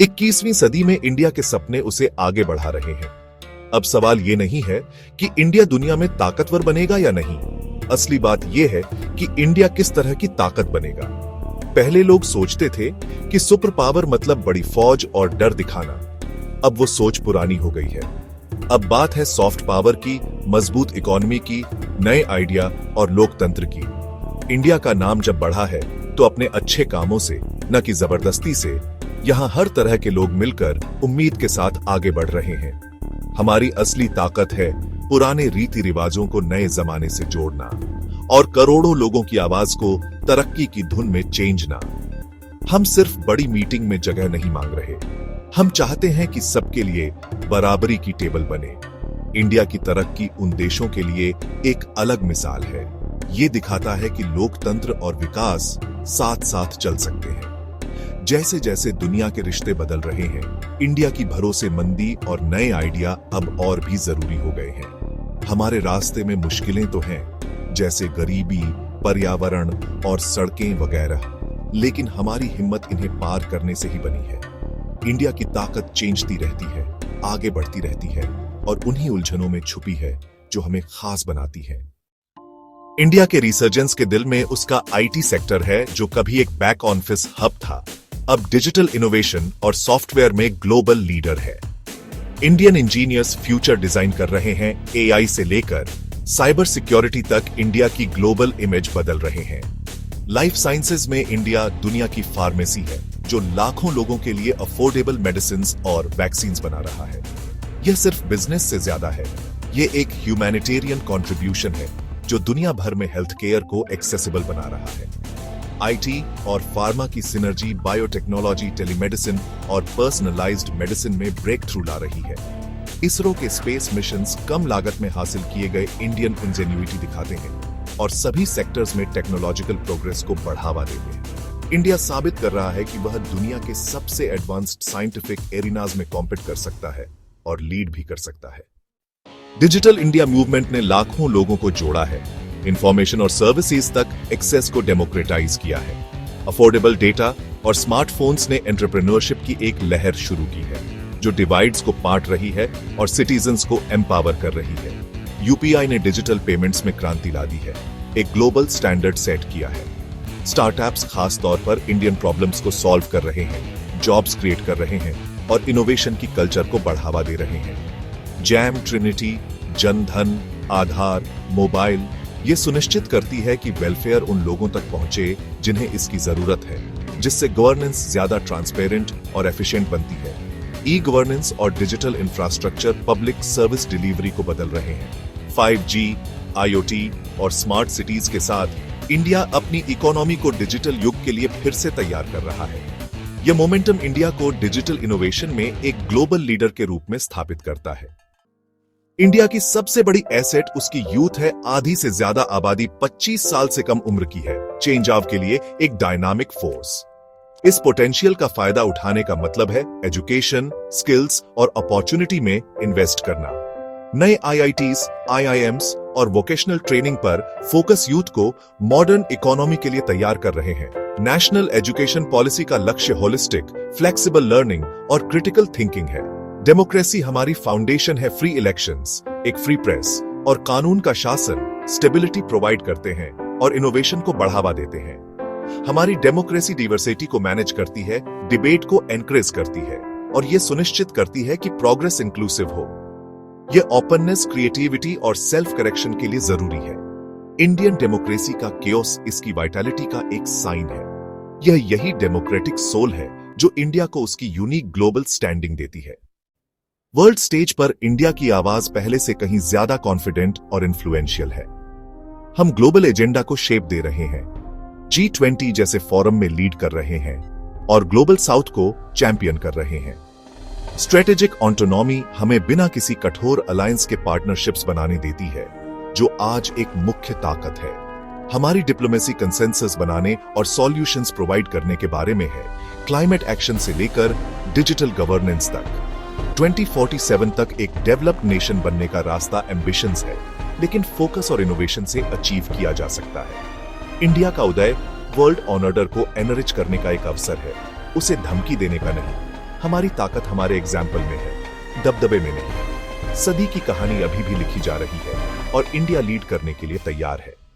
21वीं सदी में इंडिया के सपने उसे आगे बढ़ा रहे हैं। अब सवाल ये नहीं है कि इंडिया दुनिया में ताकतवर बनेगा या नहीं, असली बात यह है कि इंडिया किस तरह की ताकत बनेगा। पहले लोग सोचते थे कि सुपर पावर मतलब बड़ी फौज और डर दिखाना। अब वो सोच पुरानी हो गई है। अब बात है सॉफ्ट पावर की, मजबूत इकोनॉमी की, नए आइडिया और लोकतंत्र की। इंडिया का नाम जब बढ़ा है तो अपने अच्छे कामों से, न कि जबरदस्ती से। यहाँ हर तरह के लोग मिलकर उम्मीद के साथ आगे बढ़ रहे हैं। हमारी असली ताकत है पुराने रीति रिवाजों को नए जमाने से जोड़ना और करोड़ों लोगों की आवाज को तरक्की की धुन में चेंजना। हम सिर्फ बड़ी मीटिंग में जगह नहीं मांग रहे, हम चाहते हैं कि सबके लिए बराबरी की टेबल बने। इंडिया की तरक्की उन देशों के लिए एक अलग मिसाल है। ये दिखाता है कि लोकतंत्र और विकास साथ साथ चल सकते हैं। जैसे जैसे दुनिया के रिश्ते बदल रहे हैं, इंडिया की भरोसेमंदी और नए आइडिया अब और भी जरूरी हो गए हैं। हमारे रास्ते में मुश्किलें तो हैं, जैसे गरीबी, पर्यावरण और सड़कें वगैरह, लेकिन हमारी हिम्मत इन्हें पार करने से ही बनी है। इंडिया की ताकत चेंजती रहती है, आगे बढ़ती रहती है और उन्हीं उलझनों में छुपी है जो हमें खास बनाती है। इंडिया के रिसर्जेंस के दिल में उसका आईटी सेक्टर है, जो कभी एक बैक ऑफिस हब था, अब डिजिटल इनोवेशन और सॉफ्टवेयर में ग्लोबल लीडर है। इंडियन इंजीनियर्स फ्यूचर डिजाइन कर रहे हैं। एआई से लेकर साइबर सिक्योरिटी तक इंडिया की ग्लोबल इमेज बदल रहे हैं। लाइफ साइंसेज में इंडिया दुनिया की फार्मेसी है, जो लाखों लोगों के लिए अफोर्डेबल मेडिसिन और वैक्सीन बना रहा है। यह सिर्फ बिजनेस से ज्यादा है, यह एक ह्यूमैनिटेरियन कंट्रीब्यूशन है जो दुनिया भर में हेल्थ केयर को एक्सेसिबल बना रहा है। आईटी और फार्मा की सिनर्जी बायोटेक्नोलॉजी, टेलीमेडिसिन और पर्सनलाइज्ड मेडिसिन में ब्रेक थ्रू ला रही है। इसरो के स्पेस मिशंस कम लागत में हासिल किए गए इंडियन इंजेन्युइटी दिखाते हैं और सभी सेक्टर्स में टेक्नोलॉजिकल प्रोग्रेस को बढ़ावा देते हैं। इंडिया साबित कर रहा है कि वह दुनिया के सबसे एडवांस्ड साइंटिफिक एरिनाज में कॉम्पीट कर सकता है और लीड भी कर सकता है। डिजिटल इंडिया मूवमेंट ने लाखों लोगों को जोड़ा है, इंफॉर्मेशन और सर्विसेज तक एक्सेस को डेमोक्रेटाइज किया है। अफोर्डेबल डेटा और स्मार्टफोन्स ने एंटरप्रेन्योरशिप की एक लहर शुरू की है, जो डिवाइड्स को बांट रही है और सिटीजन्स को एम्पावर कर रही है। यूपीआई ने डिजिटल पेमेंट्स में क्रांति ला दी है, एक ग्लोबल स्टैंडर्ड सेट किया है। स्टार्टअप्स खास तौर पर इंडियन प्रॉब्लम्स को सॉल्व कर रहे हैं, जॉब्स क्रिएट कर रहे हैं और इनोवेशन की कल्चर को बढ़ावा दे रहे हैं। जैम, ट्रिनिटी, जनधन, आधार, मोबाइल ये सुनिश्चित करती है कि वेलफेयर उन लोगों तक पहुंचे जिन्हें इसकी जरूरत है, जिससे गवर्नेंस ज्यादा ट्रांसपेरेंट और एफिशिएंट बनती है। ई गवर्नेंस और digital infrastructure public service delivery को बदल रहे हैं। 5G, IoT और स्मार्ट सिटीज के साथ इंडिया अपनी इकोनॉमी को डिजिटल युग के लिए फिर से तैयार कर रहा है। यह मोमेंटम इंडिया को डिजिटल इनोवेशन में एक ग्लोबल लीडर के रूप में स्थापित करता है। इंडिया की सबसे बड़ी एसेट उसकी यूथ है। आधी से ज्यादा आबादी 25 साल से कम उम्र की है। चेंज ऑफ के लिए एक डायनामिक फोर्स। इस पोटेंशियल का फायदा उठाने का मतलब है एजुकेशन, स्किल्स और अपॉर्चुनिटी में इन्वेस्ट करना। नए IITs, IIMs और वोकेशनल ट्रेनिंग पर फोकस यूथ को मॉडर्न इकोनॉमी के लिए तैयार कर रहे हैं। नेशनल एजुकेशन पॉलिसी का लक्ष्य होलिस्टिक, फ्लेक्सिबल लर्निंग और क्रिटिकल थिंकिंग है। डेमोक्रेसी हमारी फाउंडेशन है। फ्री इलेक्शंस, एक फ्री प्रेस और कानून का शासन स्टेबिलिटी प्रोवाइड करते हैं और इनोवेशन को बढ़ावा देते हैं। हमारी डेमोक्रेसी डाइवर्सिटी को मैनेज करती है, डिबेट को एनकरेज करती है और यह सुनिश्चित करती है कि प्रोग्रेस इंक्लूसिव हो। यह ओपननेस, क्रिएटिविटी और सेल्फ करेक्शन के लिए जरूरी है। इंडियन डेमोक्रेसी का केओस इसकी वाइटैलिटी का एक साइन है। यही डेमोक्रेटिक सोल है जो इंडिया को उसकी यूनिक ग्लोबल स्टैंडिंग देती है। वर्ल्ड स्टेज पर इंडिया की आवाज पहले से कहीं ज्यादा कॉन्फिडेंट और इन्फ्लुएंशियल है। हम ग्लोबल एजेंडा को शेप दे रहे हैं, G20 जैसे फोरम में लीड कर रहे हैं और ग्लोबल साउथ को चैंपियन कर रहे हैं। स्ट्रेटेजिक ऑटोनॉमी हमें बिना किसी कठोर अलायंस के पार्टनरशिप्स बनाने देती है, जो आज एक मुख्य ताकत है। हमारी डिप्लोमेसी कंसेंसस बनाने और सॉल्यूशंस प्रोवाइड करने के बारे में है, क्लाइमेट एक्शन से लेकर डिजिटल गवर्नेंस तक। 2047 तक एक डेवलप्ड नेशन बनने का रास्ता एम्बिशंस है, लेकिन फोकस और इनोवेशन से अचीव किया जा सकता है। इंडिया का उदय वर्ल्ड ऑर्डर को एनरिच करने का एक अवसर है, उसे धमकी देने का नहीं। हमारी ताकत हमारे एग्जाम्पल में है, दबदबे में नहीं। सदी की कहानी अभी भी लिखी जा रही है और इंडिया लीड करने के लिए तैयार है।